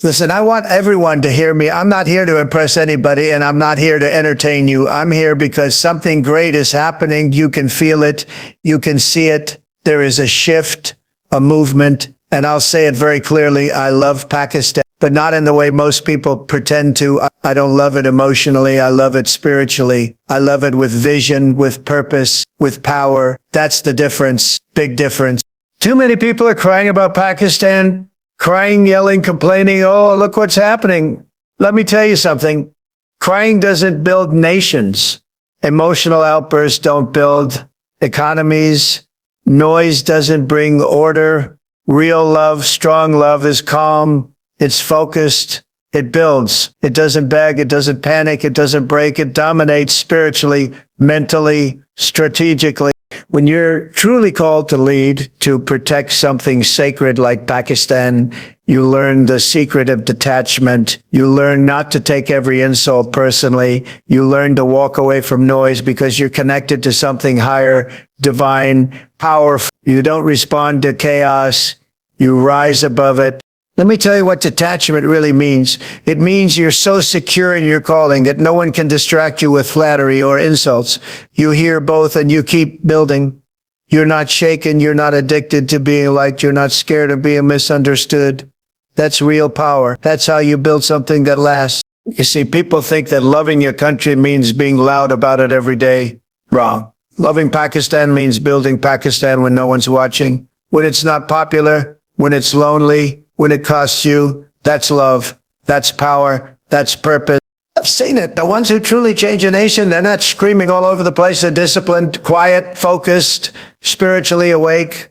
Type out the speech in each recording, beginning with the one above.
Listen, I want everyone to hear me. I'm not here to impress anybody, and I'm not here to entertain you. I'm here because something great is happening. You can feel it. You can see it. There is a shift, a movement, and I'll say it very clearly. I love Pakistan, but not in the way most people pretend to. I don't love it emotionally. I love it spiritually. I love it with vision, with purpose, with power. That's the difference. Big difference. Too many people are crying about Pakistan. Crying, yelling, complaining, oh, look what's happening. Let me tell you something. Crying doesn't build nations. Emotional outbursts don't build economies. Noise doesn't bring order. Real love, strong love is calm. It's focused. It builds. It doesn't beg. It doesn't panic. It doesn't break. It dominates spiritually, mentally, strategically. When you're truly called to lead, to protect something sacred like Pakistan, you learn the secret of detachment. You learn not to take every insult personally. You learn to walk away from noise because you're connected to something higher, divine, powerful. You don't respond to chaos. You rise above it. Let me tell you what detachment really means. It means you're so secure in your calling that no one can distract you with flattery or insults. You hear both and you keep building. You're not shaken. You're not addicted to being liked. You're not scared of being misunderstood. That's real power. That's how you build something that lasts. You see, people think that loving your country means being loud about it every day. Wrong. Loving Pakistan means building Pakistan when no one's watching, when it's not popular, when it's lonely, when it costs you. That's love. That's power. That's purpose. I've seen it. The ones who truly change a nation, they're not screaming all over the place. They're disciplined, quiet, focused, spiritually awake.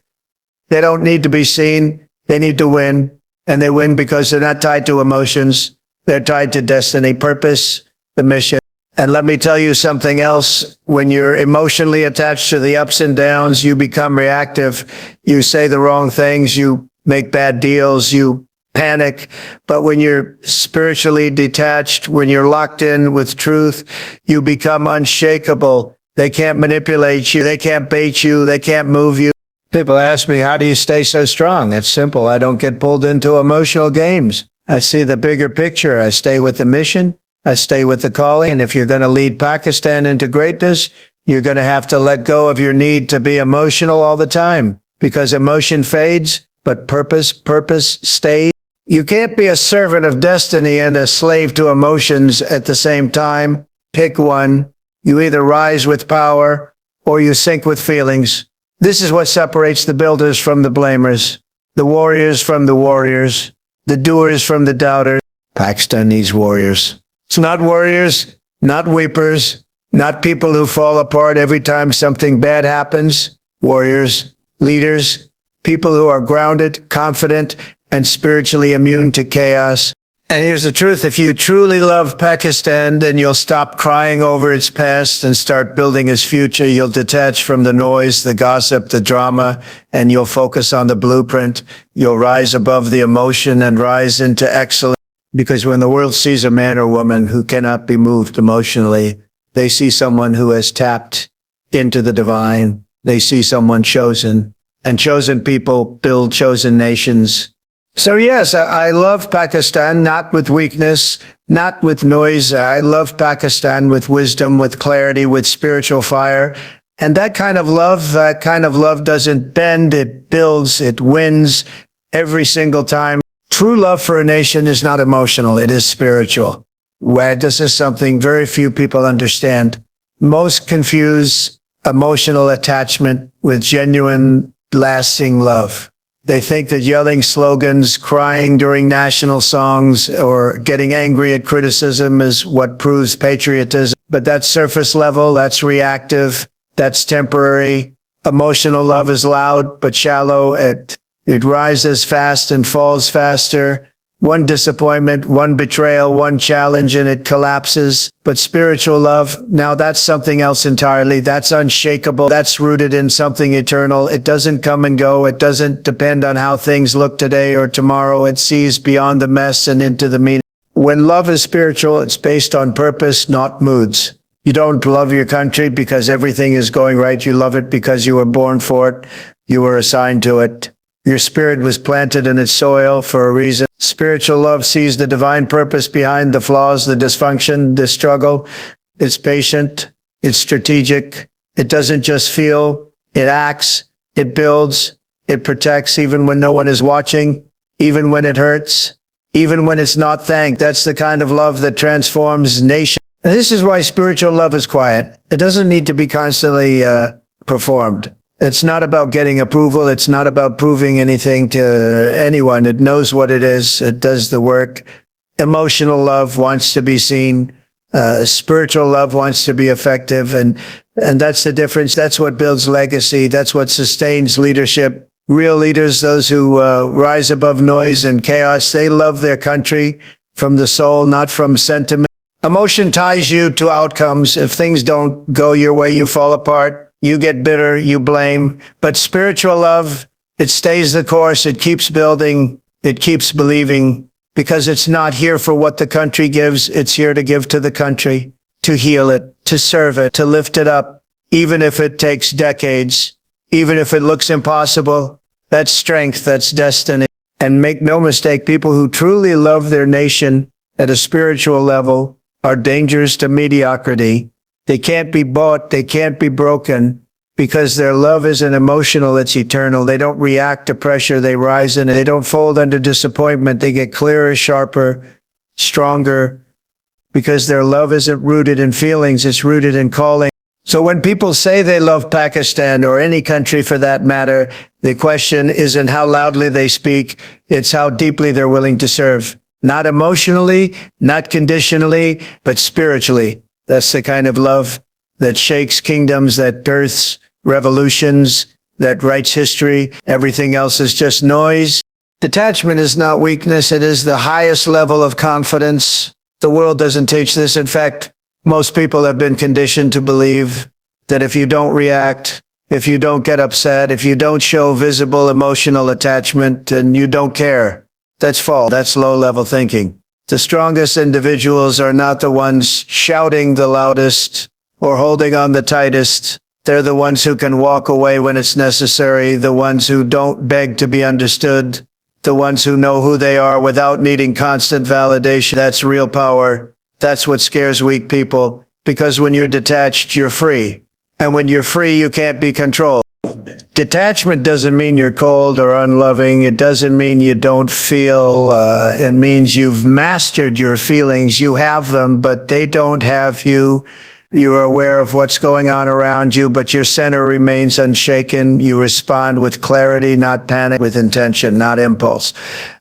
They don't need to be seen. They need to win. And they win because they're not tied to emotions. They're tied to destiny, purpose, the mission. And let me tell you something else. When you're emotionally attached to the ups and downs, you become reactive. You say the wrong things. You make bad deals, you panic. But when you're spiritually detached, when you're locked in with truth, you become unshakable. They can't manipulate you. They can't bait you. They can't move you. People ask me, how do you stay so strong? It's simple. I don't get pulled into emotional games. I see the bigger picture. I stay with the mission. I stay with the calling. And if you're going to lead Pakistan into greatness, you're going to have to let go of your need to be emotional all the time, because emotion fades. But purpose stays. You can't be a servant of destiny and a slave to emotions at the same time. Pick one. You either rise with power or you sink with feelings. This is what separates the builders from the blamers, the warriors from the warriors, the doers from the doubters. Pakistan needs warriors. It's not warriors, not weepers, not people who fall apart every time something bad happens. Warriors, leaders, people who are grounded, confident, and spiritually immune to chaos. And here's the truth. If you truly love Pakistan, then you'll stop crying over its past and start building its future. You'll detach from the noise, the gossip, the drama, and you'll focus on the blueprint. You'll rise above the emotion and rise into excellence. Because when the world sees a man or woman who cannot be moved emotionally, they see someone who has tapped into the divine. They see someone chosen. And chosen people build chosen nations. So yes, I love Pakistan, not with weakness, not with noise. I love Pakistan with wisdom, with clarity, with spiritual fire. And that kind of love doesn't bend, it builds, it wins every single time. True love for a nation is not emotional, it is spiritual. This is something very few people understand. Most confuse emotional attachment with genuine lasting love. They think that yelling slogans, crying during national songs, or getting angry at criticism is what proves patriotism. But that's surface level, that's reactive, that's temporary. Emotional love is loud but shallow. It rises fast and falls faster. One disappointment, one betrayal, one challenge, and it collapses. But spiritual love, now that's something else entirely. That's unshakable. That's rooted in something eternal. It doesn't come and go. It doesn't depend on how things look today or tomorrow. It sees beyond the mess and into the meaning. When love is spiritual, it's based on purpose, not moods. You don't love your country because everything is going right. You love it because you were born for it. You were assigned to it. Your spirit was planted in its soil for a reason. Spiritual love sees the divine purpose behind the flaws, the dysfunction, the struggle. It's patient. It's strategic. It doesn't just feel. It acts. It builds. It protects even when no one is watching, even when it hurts, even when it's not thanked. That's the kind of love that transforms nations. And this is why spiritual love is quiet. It doesn't need to be constantly performed. It's not about getting approval. It's not about proving anything to anyone. It knows what it is. It does the work. Emotional love wants to be seen. Spiritual love wants to be effective. And that's the difference. That's what builds legacy. That's what sustains leadership. Real leaders, those who rise above noise and chaos, they love their country from the soul, not from sentiment. Emotion ties you to outcomes. If things don't go your way, you fall apart. You get bitter, you blame. But spiritual love, it stays the course. It keeps building. It keeps believing, because it's not here for what the country gives. It's here to give to the country, to heal it, to serve it, to lift it up, even if it takes decades, even if it looks impossible. That's strength. That's destiny. And make no mistake, people who truly love their nation at a spiritual level are dangerous to mediocrity. They can't be bought. They can't be broken, because their love isn't emotional. It's eternal. They don't react to pressure. They rise in it. They don't fold under disappointment. They get clearer, sharper, stronger, because their love isn't rooted in feelings. It's rooted in calling. So when people say they love Pakistan, or any country for that matter, the question isn't how loudly they speak. It's how deeply they're willing to serve. Not emotionally, not conditionally, but spiritually. That's the kind of love that shakes kingdoms, that births revolutions, that writes history. Everything else is just noise. Detachment is not weakness. It is the highest level of confidence. The world doesn't teach this. In fact, most people have been conditioned to believe that if you don't react, if you don't get upset, if you don't show visible emotional attachment, then you don't care. That's false. That's low-level thinking. The strongest individuals are not the ones shouting the loudest or holding on the tightest. They're the ones who can walk away when it's necessary, the ones who don't beg to be understood, the ones who know who they are without needing constant validation. That's real power. That's what scares weak people, because when you're detached, you're free. And when you're free, you can't be controlled. Detachment doesn't mean you're cold or unloving. It doesn't mean you don't feel. It means you've mastered your feelings. You have them, but they don't have you. You are aware of what's going on around you, but your center remains unshaken. You respond with clarity, not panic, with intention, not impulse.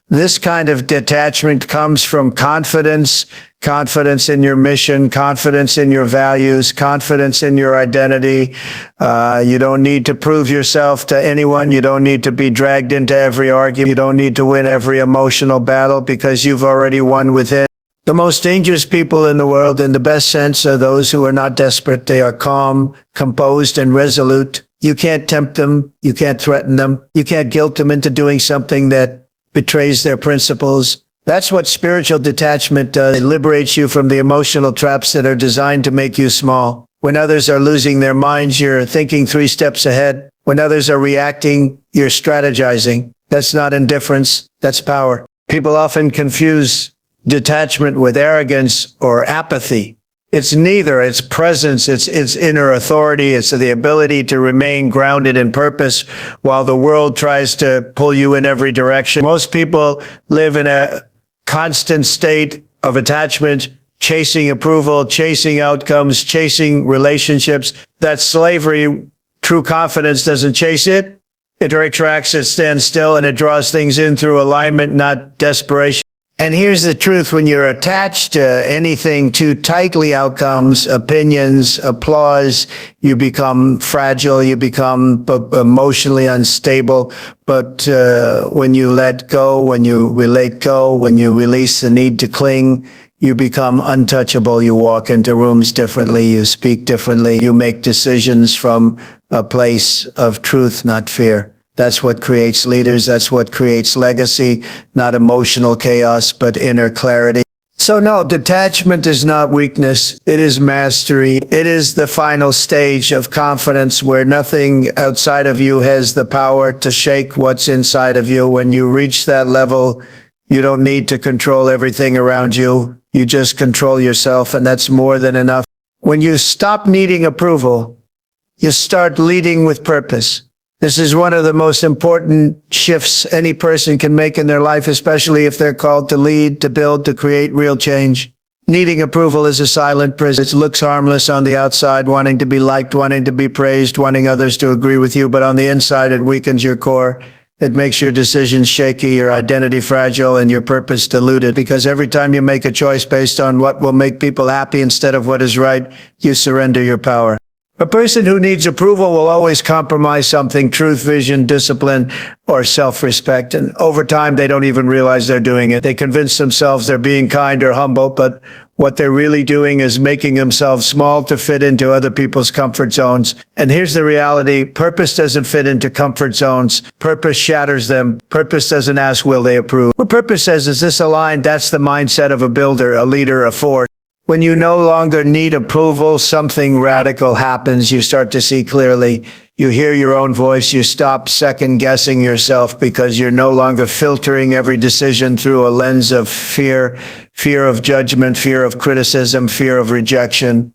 This kind of detachment comes from confidence, confidence in your mission, confidence in your values, confidence in your identity. You don't need to prove yourself to anyone. You don't need to be dragged into every argument. You don't need to win every emotional battle, because you've already won within. The most dangerous people in the world, in the best sense, are those who are not desperate. They are calm, composed, and resolute. You can't tempt them. You can't threaten them. You can't guilt them into doing something that betrays their principles. That's what spiritual detachment does. It liberates you from the emotional traps that are designed to make you small. When others are losing their minds, you're thinking 3 steps ahead. When others are reacting, you're strategizing. That's not indifference. That's power. People often confuse detachment with arrogance or apathy. It's neither. It's presence. It's inner authority. It's the ability to remain grounded in purpose while the world tries to pull you in every direction. Most people live in a constant state of attachment, chasing approval, chasing outcomes, chasing relationships. That's slavery. True confidence doesn't chase it. It retracts, it stands still, and it draws things in through alignment, not desperation. And here's the truth. When you're attached to anything too tightly, outcomes, opinions, applause, you become fragile, you become emotionally unstable. But when you let go, when you relate go, when you release the need to cling, you become untouchable. You walk into rooms differently, you speak differently, you make decisions from a place of truth, not fear. That's what creates leaders. That's what creates legacy, not emotional chaos, but inner clarity. So no, detachment is not weakness. It is mastery. It is the final stage of confidence where nothing outside of you has the power to shake what's inside of you. When you reach that level, you don't need to control everything around you. You just control yourself, and that's more than enough. When you stop needing approval, you start leading with purpose. This is one of the most important shifts any person can make in their life, especially if they're called to lead, to build, to create real change. Needing approval is a silent prison. It looks harmless on the outside, wanting to be liked, wanting to be praised, wanting others to agree with you, but on the inside, it weakens your core. It makes your decisions shaky, your identity fragile, and your purpose diluted, because every time you make a choice based on what will make people happy instead of what is right, you surrender your power. A person who needs approval will always compromise something: truth, vision, discipline, or self-respect. And over time, they don't even realize they're doing it. They convince themselves they're being kind or humble, but what they're really doing is making themselves small to fit into other people's comfort zones. And here's the reality: purpose doesn't fit into comfort zones. Purpose shatters them. Purpose doesn't ask, will they approve? What purpose says, is this aligned? That's the mindset of a builder, a leader, a force. When you no longer need approval, something radical happens. You start to see clearly. You hear your own voice. You stop second guessing yourself because you're no longer filtering every decision through a lens of fear, fear of judgment, fear of criticism, fear of rejection.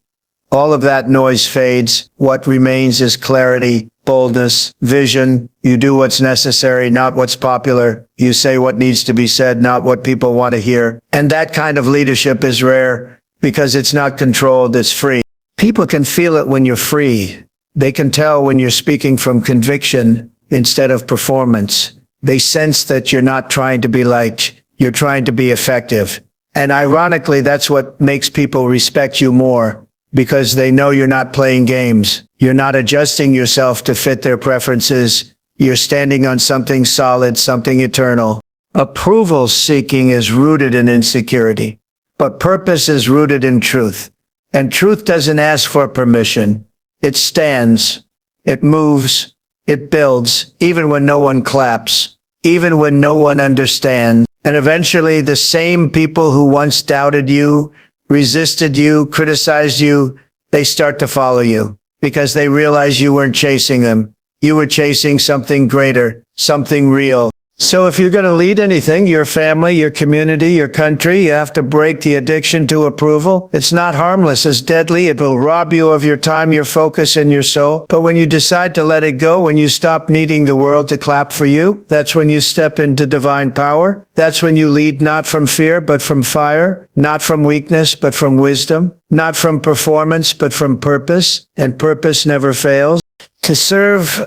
All of that noise fades. What remains is clarity, boldness, vision. You do what's necessary, not what's popular. You say what needs to be said, not what people want to hear. And that kind of leadership is rare, because it's not controlled, it's free. People can feel it when you're free. They can tell when you're speaking from conviction instead of performance. They sense that you're not trying to be liked, you're trying to be effective. And ironically, that's what makes people respect you more, because they know you're not playing games. You're not adjusting yourself to fit their preferences. You're standing on something solid, something eternal. Approval seeking is rooted in insecurity. But purpose is rooted in truth. And truth doesn't ask for permission. It stands, it moves, it builds, even when no one claps, even when no one understands. And eventually the same people who once doubted you, resisted you, criticized you, they start to follow you, because they realize you weren't chasing them. You were chasing something greater, something real. So if you're going to lead anything, your family, your community, your country, you have to break the addiction to approval. It's not harmless. It's deadly. It will rob you of your time, your focus, and your soul. But when you decide to let it go, when you stop needing the world to clap for you, that's when you step into divine power. That's when you lead not from fear, but from fire, not from weakness, but from wisdom, not from performance, but from purpose. And purpose never fails. To serve,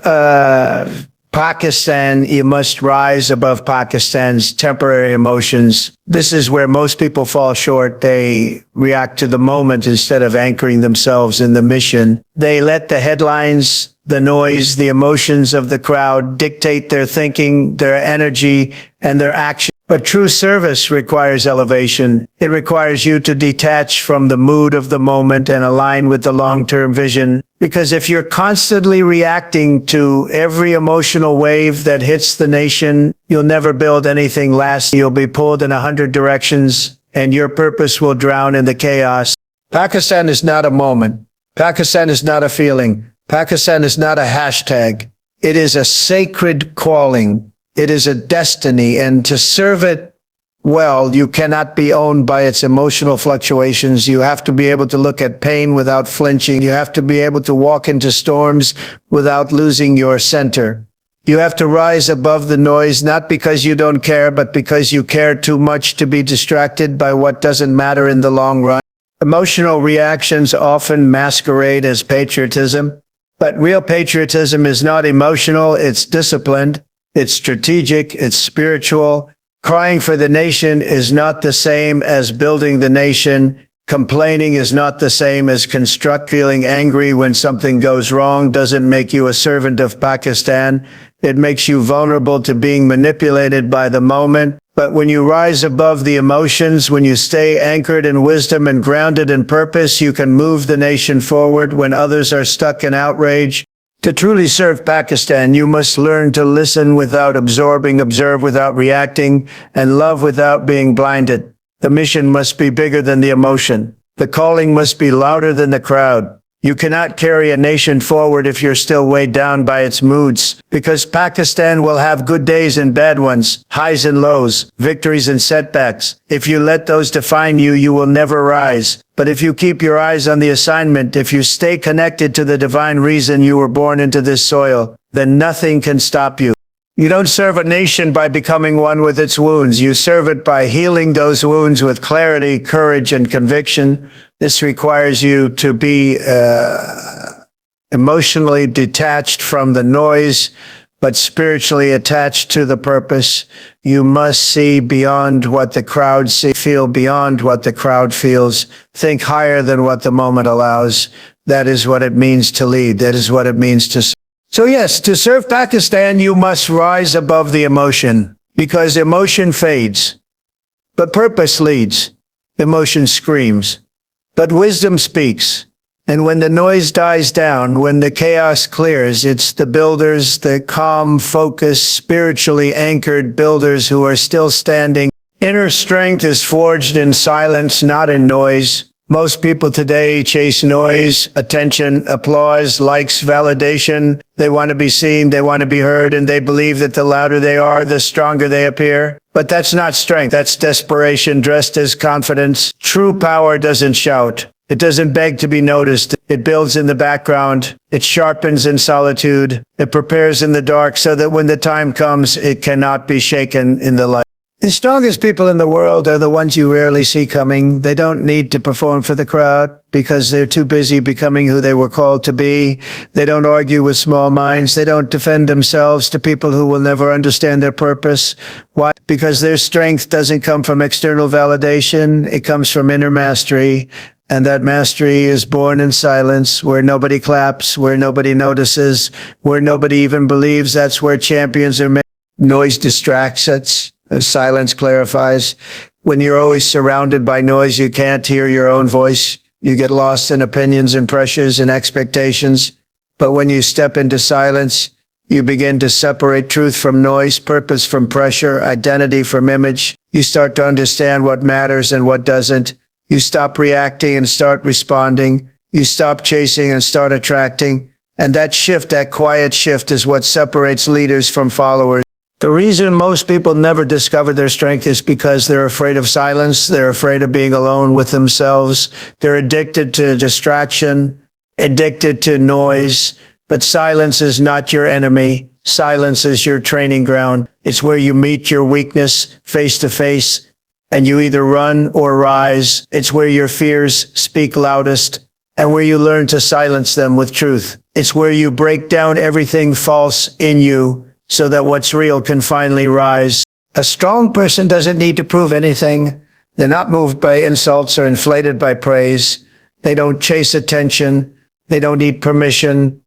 Pakistan, you must rise above Pakistan's temporary emotions. This is where most people fall short. They react to the moment instead of anchoring themselves in the mission. They let the headlines, the noise, the emotions of the crowd dictate their thinking, their energy, and their action. But true service requires elevation. It requires you to detach from the mood of the moment and align with the long-term vision. Because if you're constantly reacting to every emotional wave that hits the nation, you'll never build anything lasting. You'll be pulled in 100 directions, and your purpose will drown in the chaos. Pakistan is not a moment. Pakistan is not a feeling. Pakistan is not a hashtag. It is a sacred calling. It is a destiny, and to serve it well, you cannot be owned by its emotional fluctuations. You have to be able to look at pain without flinching. You have to be able to walk into storms without losing your center. You have to rise above the noise, not because you don't care, but because you care too much to be distracted by what doesn't matter in the long run. Emotional reactions often masquerade as patriotism, but real patriotism is not emotional, it's disciplined. It's strategic, it's spiritual. Crying for the nation is not the same as building the nation. Complaining is not the same as construct. Feeling angry when something goes wrong doesn't make you a servant of Pakistan. It makes you vulnerable to being manipulated by the moment. But when you rise above the emotions, when you stay anchored in wisdom and grounded in purpose, you can move the nation forward when others are stuck in outrage. To truly serve Pakistan, you must learn to listen without absorbing, observe without reacting, and love without being blinded. The mission must be bigger than the emotion. The calling must be louder than the crowd. You cannot carry a nation forward if you're still weighed down by its moods, because Pakistan will have good days and bad ones, highs and lows, victories and setbacks. If you let those define you, you will never rise. But if you keep your eyes on the assignment, if you stay connected to the divine reason you were born into this soil, then nothing can stop you. You don't serve a nation by becoming one with its wounds. You serve it by healing those wounds with clarity, courage, and conviction. This requires you to be emotionally detached from the noise, but spiritually attached to the purpose. You must see beyond what the crowd sees, feel beyond what the crowd feels, think higher than what the moment allows. That is what it means to lead. That is what it means to serve. So yes, to serve Pakistan, you must rise above the emotion, because emotion fades, but purpose leads. Emotion screams, but wisdom speaks. And when the noise dies down, when the chaos clears, it's the builders, the calm, focused, spiritually anchored builders who are still standing. Inner strength is forged in silence, not in noise. Most people today chase noise, attention, applause, likes, validation. They want to be seen, they want to be heard, and they believe that the louder they are, the stronger they appear. But that's not strength, that's desperation dressed as confidence. True power doesn't shout. It doesn't beg to be noticed. It builds in the background. It sharpens in solitude. It prepares in the dark so that when the time comes, it cannot be shaken in the light. The strongest people in the world are the ones you rarely see coming. They don't need to perform for the crowd because they're too busy becoming who they were called to be. They don't argue with small minds. They don't defend themselves to people who will never understand their purpose. Why? Because their strength doesn't come from external validation. It comes from inner mastery. And that mastery is born in silence, where nobody claps, where nobody notices, where nobody even believes. That's where champions are made. Noise distracts us. Silence clarifies. When you're always surrounded by noise, you can't hear your own voice. You get lost in opinions and pressures and expectations. But when you step into silence, you begin to separate truth from noise, purpose from pressure, identity from image. You start to understand what matters and what doesn't. You stop reacting and start responding. You stop chasing and start attracting. And that shift, that quiet shift, is what separates leaders from followers. The reason most people never discover their strength is because they're afraid of silence. They're afraid of being alone with themselves. They're addicted to distraction, addicted to noise. But silence is not your enemy. Silence is your training ground. It's where you meet your weakness face to face, and you either run or rise. It's where your fears speak loudest, and where you learn to silence them with truth. It's where you break down everything false in you, so that what's real can finally rise. A strong person doesn't need to prove anything. They're not moved by insults or inflated by praise. They don't chase attention. They don't need permission.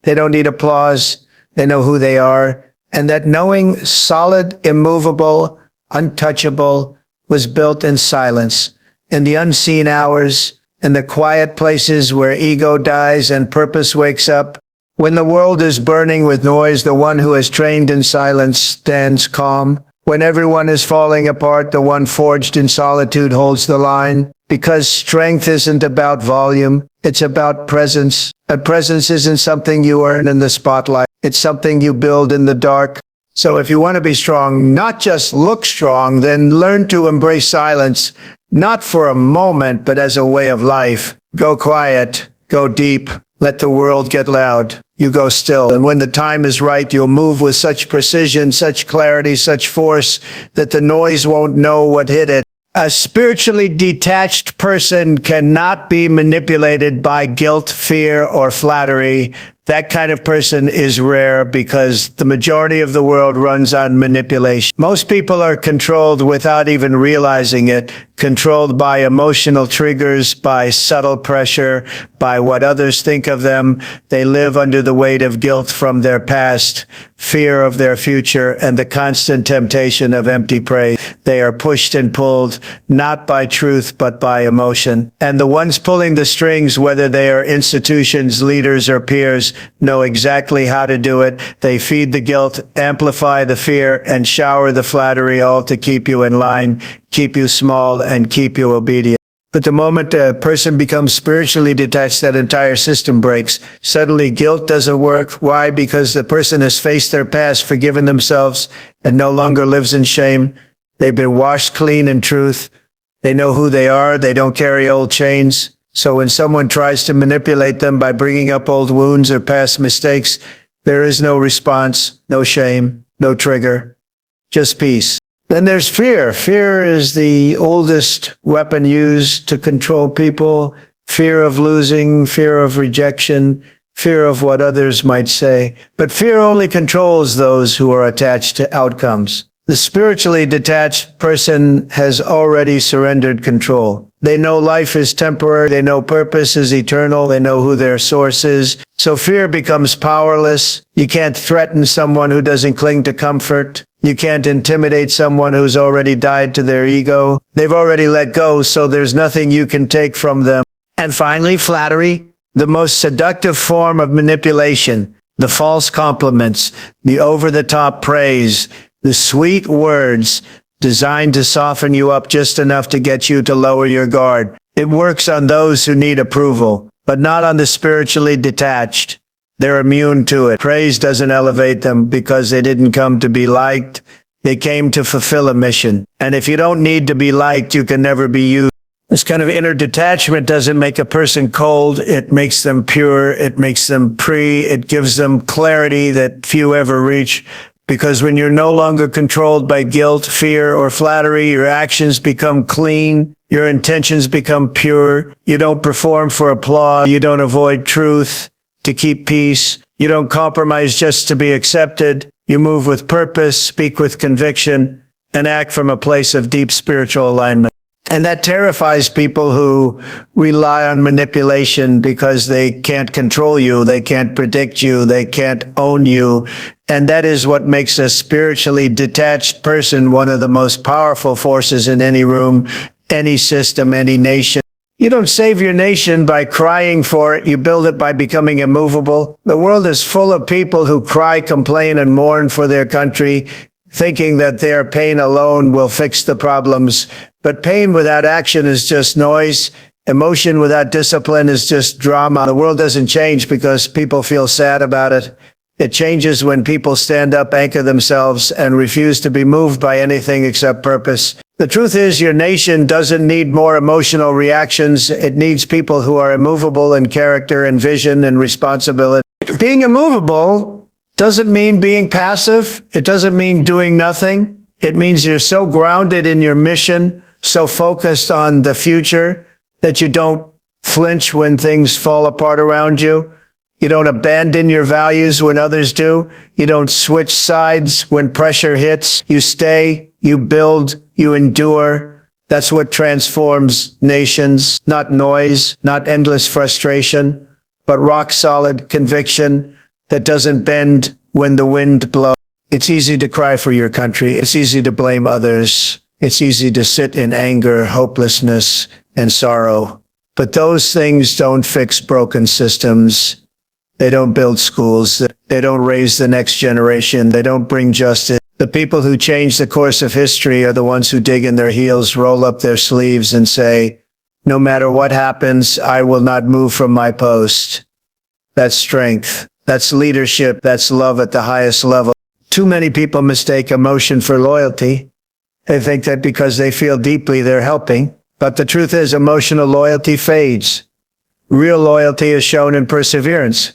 They don't need applause. They know who they are. And that knowing, solid, immovable, untouchable, was built in silence, in the unseen hours, in the quiet places where ego dies and purpose wakes up. When the world is burning with noise, the one who has trained in silence stands calm. When everyone is falling apart, the one forged in solitude holds the line. Because strength isn't about volume, it's about presence. And presence isn't something you earn in the spotlight. It's something you build in the dark. So if you want to be strong, not just look strong, then learn to embrace silence, not for a moment, but as a way of life. Go quiet, go deep. Let the world get loud. You go still. And when the time is right, you'll move with such precision, such clarity, such force that the noise won't know what hit it. A spiritually detached person cannot be manipulated by guilt, fear, or flattery. That kind of person is rare because the majority of the world runs on manipulation. Most people are controlled without even realizing it, controlled by emotional triggers, by subtle pressure, by what others think of them. They live under the weight of guilt from their past, fear of their future, and the constant temptation of empty praise. They are pushed and pulled, not by truth, but by emotion. And the ones pulling the strings, whether they are institutions, leaders, or peers, know exactly how to do it. They feed the guilt, amplify the fear, and shower the flattery, all to keep you in line, keep you small, and keep you obedient. But the moment a person becomes spiritually detached, that entire system breaks. Suddenly guilt doesn't work. Why? Because the person has faced their past, forgiven themselves, and no longer lives in shame. They've been washed clean in truth. They know who they are. They don't carry old chains. So when someone tries to manipulate them by bringing up old wounds or past mistakes, there is no response, no shame, no trigger, just peace. Then there's fear. Fear is the oldest weapon used to control people. Fear of losing, fear of rejection, fear of what others might say. But fear only controls those who are attached to outcomes. The spiritually detached person has already surrendered control. They know life is temporary. They know purpose is eternal. They know who their source is. So fear becomes powerless. You can't threaten someone who doesn't cling to comfort. You can't intimidate someone who's already died to their ego. They've already let go, so there's nothing you can take from them. And finally, flattery, the most seductive form of manipulation. The false compliments, the over-the-top praise, the sweet words designed to soften you up just enough to get you to lower your guard. It works on those who need approval, but not on the spiritually detached. They're immune to it. Praise doesn't elevate them because they didn't come to be liked. They came to fulfill a mission. And if you don't need to be liked, you can never be used. This kind of inner detachment doesn't make a person cold. It makes them pure. It makes them free. It gives them clarity that few ever reach. Because when you're no longer controlled by guilt, fear, or flattery, your actions become clean. Your intentions become pure. You don't perform for applause. You don't avoid truth to keep peace. You don't compromise just to be accepted. You move with purpose, speak with conviction, and act from a place of deep spiritual alignment. And that terrifies people who rely on manipulation because they can't control you, they can't predict you, they can't own you. And that is what makes a spiritually detached person one of the most powerful forces in any room, any system, any nation. You don't save your nation by crying for it. You build it by becoming immovable. The world is full of people who cry, complain, and mourn for their country, thinking that their pain alone will fix the problems. But pain without action is just noise. Emotion without discipline is just drama. The world doesn't change because people feel sad about it. It changes when people stand up, anchor themselves, and refuse to be moved by anything except purpose. The truth is, your nation doesn't need more emotional reactions. It needs people who are immovable in character and vision and responsibility. Being immovable doesn't mean being passive. It doesn't mean doing nothing. It means you're so grounded in your mission, so focused on the future, that you don't flinch when things fall apart around you. You don't abandon your values when others do. You don't switch sides when pressure hits. You stay, you build, you endure. That's what transforms nations. Not noise, not endless frustration, but rock-solid conviction that doesn't bend when the wind blows. It's easy to cry for your country. It's easy to blame others. It's easy to sit in anger, hopelessness, and sorrow. But those things don't fix broken systems. They don't build schools. They don't raise the next generation. They don't bring justice. The people who change the course of history are the ones who dig in their heels, roll up their sleeves, and say, no matter what happens, I will not move from my post. That's strength. That's leadership. That's love at the highest level. Too many people mistake emotion for loyalty. They think that because they feel deeply, they're helping. But the truth is, emotional loyalty fades. Real loyalty is shown in perseverance.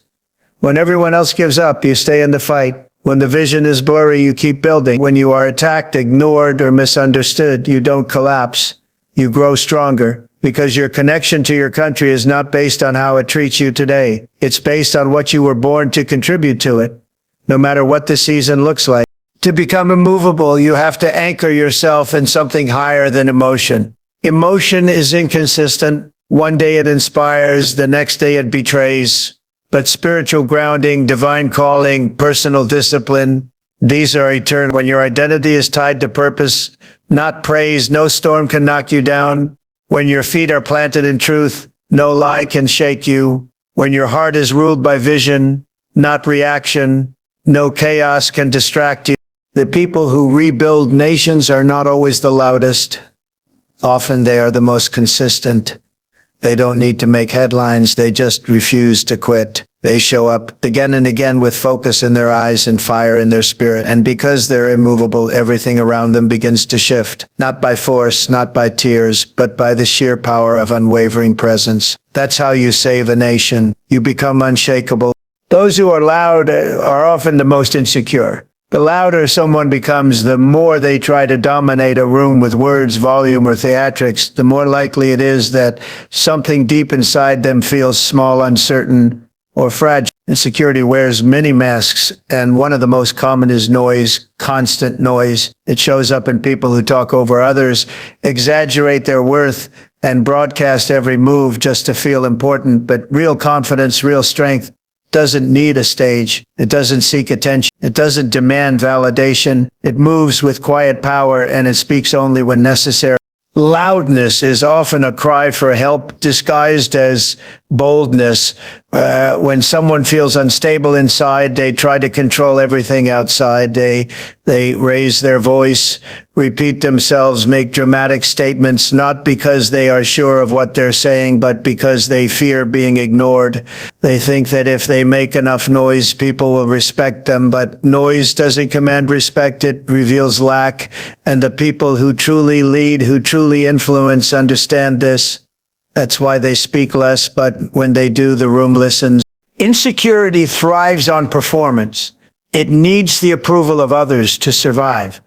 When everyone else gives up, you stay in the fight. When the vision is blurry, you keep building. When you are attacked, ignored, or misunderstood, you don't collapse. You grow stronger. Because your connection to your country is not based on how it treats you today. It's based on what you were born to contribute to it, no matter what the season looks like. To become immovable, you have to anchor yourself in something higher than emotion. Emotion is inconsistent. One day it inspires, the next day it betrays. But spiritual grounding, divine calling, personal discipline, these are eternal. When your identity is tied to purpose, not praise, no storm can knock you down. When your feet are planted in truth, no lie can shake you. When your heart is ruled by vision, not reaction, no chaos can distract you. The people who rebuild nations are not always the loudest. Often they are the most consistent. They don't need to make headlines. They just refuse to quit. They show up again and again with focus in their eyes and fire in their spirit. And because they're immovable, everything around them begins to shift. Not by force, not by tears, but by the sheer power of unwavering presence. That's how you save a nation. You become unshakable. Those who are loud are often the most insecure. The louder someone becomes, the more they try to dominate a room with words, volume, or theatrics, the more likely it is that something deep inside them feels small, uncertain, or fragile. Insecurity wears many masks, and one of the most common is noise, constant noise. It shows up in people who talk over others, exaggerate their worth, and broadcast every move just to feel important. But real confidence, real strength, doesn't need a stage. It doesn't seek attention. It doesn't demand validation. It moves with quiet power, and it speaks only when necessary. Loudness is often a cry for help disguised as boldness. When someone feels unstable inside, they try to control everything outside. They raise their voice, repeat themselves, make dramatic statements, not because they are sure of what they're saying, but because they fear being ignored. They think that if they make enough noise, people will respect them, but noise doesn't command respect, it reveals lack. And the people who truly lead, who truly influence, understand this. That's why they speak less, but when they do, the room listens. Insecurity thrives on performance. It needs the approval of others to survive.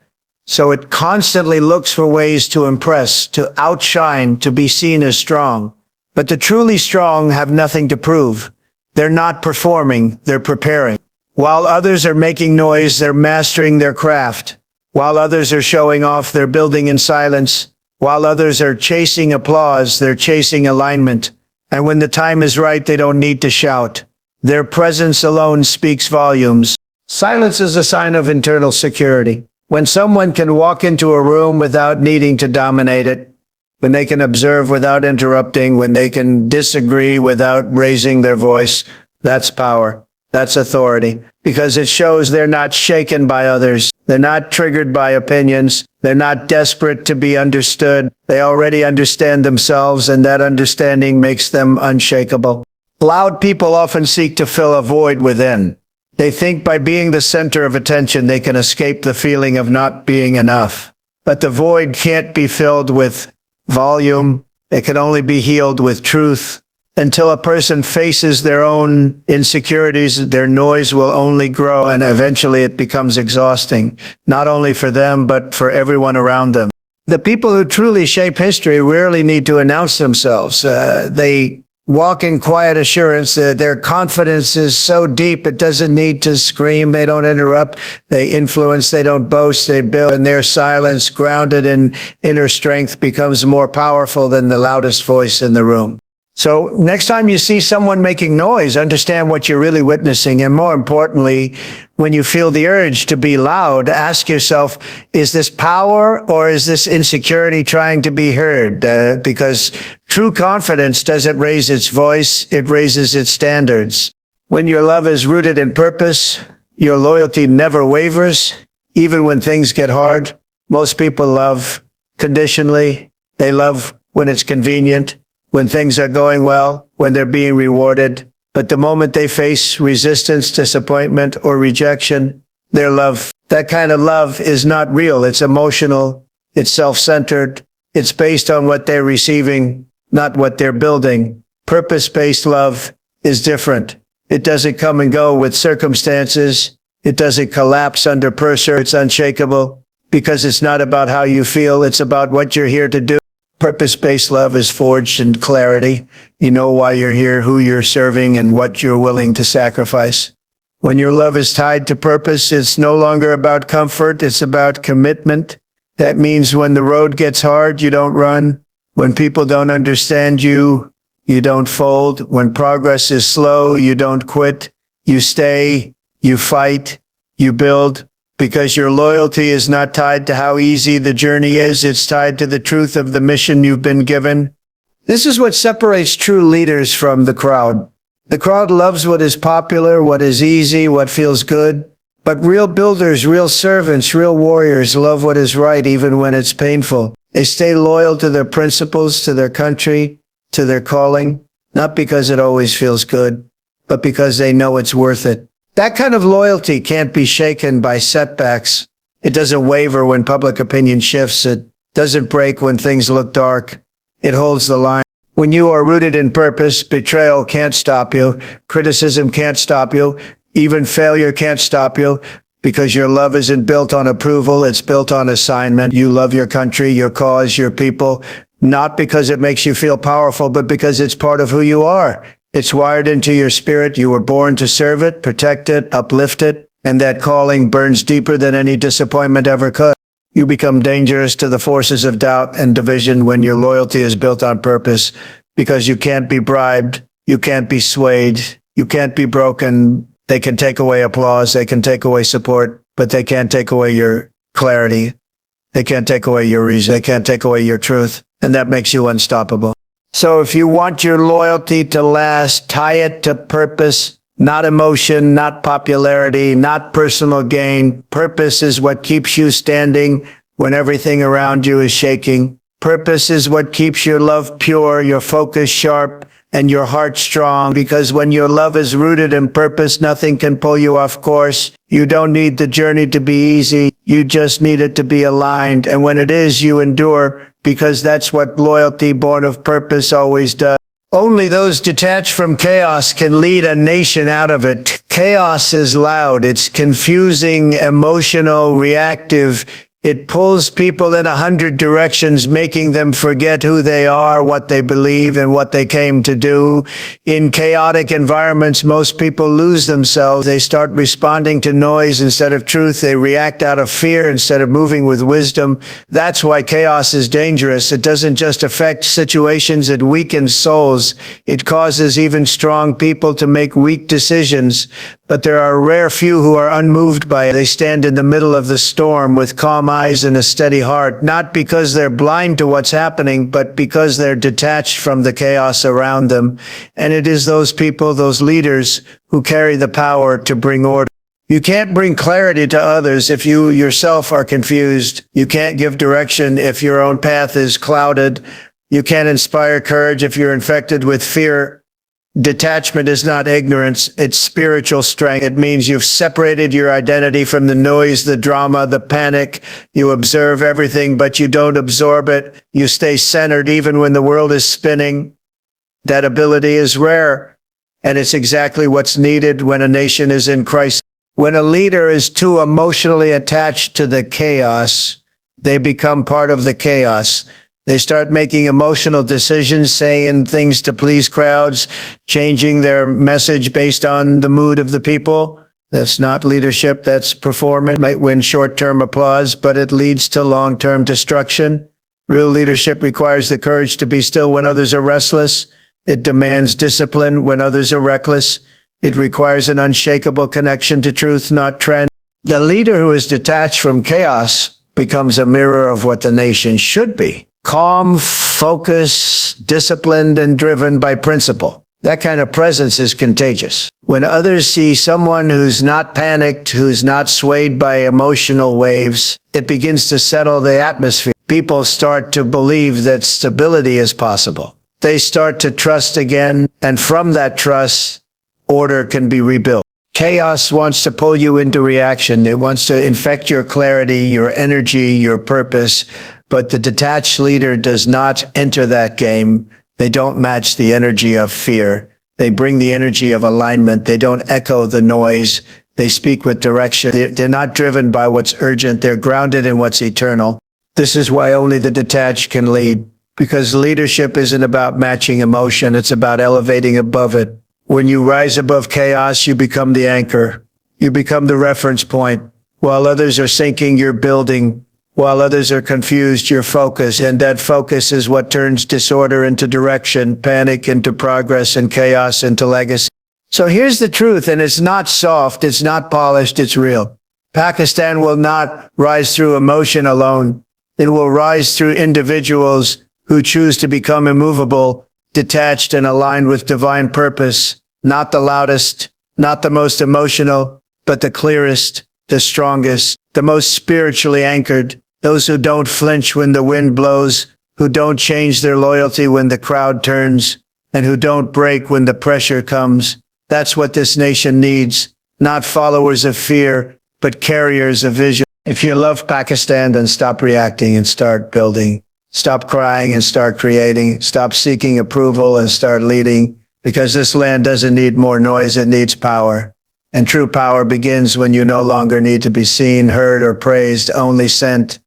So it constantly looks for ways to impress, to outshine, to be seen as strong. But the truly strong have nothing to prove. They're not performing, they're preparing. While others are making noise, they're mastering their craft. While others are showing off, they're building in silence. While others are chasing applause, they're chasing alignment. And when the time is right, they don't need to shout. Their presence alone speaks volumes. Silence is a sign of internal security. When someone can walk into a room without needing to dominate it, when they can observe without interrupting, when they can disagree without raising their voice, that's power. That's authority. Because it shows they're not shaken by others. They're not triggered by opinions. They're not desperate to be understood. They already understand themselves, and that understanding makes them unshakable. Loud people often seek to fill a void within. They think by being the center of attention, they can escape the feeling of not being enough. But the void can't be filled with volume. It can only be healed with truth. Until a person faces their own insecurities, their noise will only grow, and eventually it becomes exhausting, not only for them, but for everyone around them. The people who truly shape history rarely need to announce themselves. They walk in quiet assurance. Their confidence is so deep, it doesn't need to scream. They don't interrupt. They influence. They don't boast. They build. And their silence, grounded in inner strength, becomes more powerful than the loudest voice in the room. So next time you see someone making noise, understand what you're really witnessing. And more importantly, when you feel the urge to be loud, ask yourself, is this power or is this insecurity trying to be heard? Because true confidence doesn't raise its voice, it raises its standards. When your love is rooted in purpose, your loyalty never wavers, even when things get hard. Most people love conditionally. They love when it's convenient, when things are going well, when they're being rewarded. But the moment they face resistance, disappointment, or rejection, their love, that kind of love is not real. It's emotional. It's self-centered. It's based on what they're receiving, not what they're building. Purpose-based love is different. It doesn't come and go with circumstances. It doesn't collapse under pressure. It's unshakable because it's not about how you feel. It's about what you're here to do. Purpose-based love is forged in clarity. You know why you're here, who you're serving, and what you're willing to sacrifice. When your love is tied to purpose, it's no longer about comfort, it's about commitment. That means when the road gets hard, you don't run. When people don't understand you, you don't fold. When progress is slow, you don't quit. You stay, you fight, you build. Because your loyalty is not tied to how easy the journey is, it's tied to the truth of the mission you've been given. This is what separates true leaders from the crowd. The crowd loves what is popular, what is easy, what feels good. But real builders, real servants, real warriors love what is right even when it's painful. They stay loyal to their principles, to their country, to their calling, not because it always feels good, but because they know it's worth it. That kind of loyalty can't be shaken by setbacks. It doesn't waver when public opinion shifts. It doesn't break when things look dark. It holds the line. When you are rooted in purpose, betrayal can't stop you. Criticism can't stop you. Even failure can't stop you, because your love isn't built on approval. It's built on assignment. You love your country, your cause, your people, not because it makes you feel powerful, but because it's part of who you are. It's wired into your spirit. You were born to serve it, protect it, uplift it, and that calling burns deeper than any disappointment ever could. You become dangerous to the forces of doubt and division when your loyalty is built on purpose, because you can't be bribed, you can't be swayed, you can't be broken. They can take away applause, they can take away support, but they can't take away your clarity. They can't take away your reason, they can't take away your truth, and that makes you unstoppable. So if you want your loyalty to last, tie it to purpose, not emotion, not popularity, not personal gain. Purpose is what keeps you standing when everything around you is shaking. Purpose is what keeps your love pure, your focus sharp, and your heart strong, because when your love is rooted in purpose, nothing can pull you off course. You don't need the journey to be easy. You just need it to be aligned. And when it is, you endure, because that's what loyalty born of purpose always does. Only those detached from chaos can lead a nation out of it. Chaos is loud. It's confusing, emotional, reactive. It pulls people in 100 directions, making them forget who they are, what they believe, and what they came to do. In chaotic environments, most people lose themselves. They start responding to noise instead of truth. They react out of fear instead of moving with wisdom. That's why chaos is dangerous. It doesn't just affect situations, it weakens souls. It causes even strong people to make weak decisions. But there are a rare few who are unmoved by it. They stand in the middle of the storm with calm eyes and a steady heart, not because they're blind to what's happening, but because they're detached from the chaos around them. And it is those people, those leaders, who carry the power to bring order. You can't bring clarity to others if you yourself are confused. You can't give direction if your own path is clouded. You can't inspire courage if you're infected with fear. Detachment is not ignorance, it's spiritual strength. It means you've separated your identity from the noise, the drama, the panic. You observe everything, but you don't absorb it. You stay centered even when the world is spinning. That ability is rare, and it's exactly what's needed when a nation is in crisis. When a leader is too emotionally attached to the chaos, they become part of the chaos. They start making emotional decisions, saying things to please crowds, changing their message based on the mood of the people. That's not leadership, that's performance. It might win short-term applause, but it leads to long-term destruction. Real leadership requires the courage to be still when others are restless. It demands discipline when others are reckless. It requires an unshakable connection to truth, not trend. The leader who is detached from chaos becomes a mirror of what the nation should be. Calm, focused, disciplined, and driven by principle. That kind of presence is contagious. When others see someone who's not panicked, who's not swayed by emotional waves, it begins to settle the atmosphere. People start to believe that stability is possible. They start to trust again, and from that trust, order can be rebuilt. Chaos wants to pull you into reaction. It wants to infect your clarity, your energy, your purpose. But the detached leader does not enter that game. They don't match the energy of fear. They bring the energy of alignment. They don't echo the noise. They speak with direction. They're not driven by what's urgent. They're grounded in what's eternal. This is why only the detached can lead, because leadership isn't about matching emotion. It's about elevating above it. When you rise above chaos, you become the anchor. You become the reference point. While others are sinking, you're building. While others are confused, you're focused. And that focus is what turns disorder into direction, panic into progress, and chaos into legacy. So here's the truth, and it's not soft, it's not polished, it's real. Pakistan will not rise through emotion alone. It will rise through individuals who choose to become immovable, detached, and aligned with divine purpose. Not the loudest, not the most emotional, but the clearest, the strongest, the most spiritually anchored, those who don't flinch when the wind blows, who don't change their loyalty when the crowd turns, and who don't break when the pressure comes. That's what this nation needs, not followers of fear, but carriers of vision. If you love Pakistan, then stop reacting and start building. Stop crying and start creating. Stop seeking approval and start leading, because this land doesn't need more noise, it needs power. And true power begins when you no longer need to be seen, heard, or praised, only sent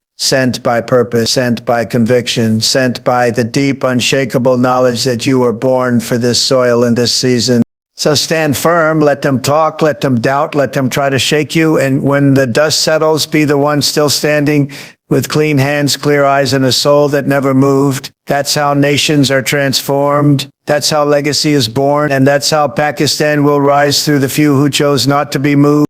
by purpose, sent by conviction, sent by the deep, unshakable knowledge that you were born for this soil and this season. So stand firm, let them talk, let them doubt, let them try to shake you, and when the dust settles, be the one still standing with clean hands, clear eyes, and a soul that never moved. That's how nations are transformed. That's how legacy is born, and that's how Pakistan will rise through the few who chose not to be moved.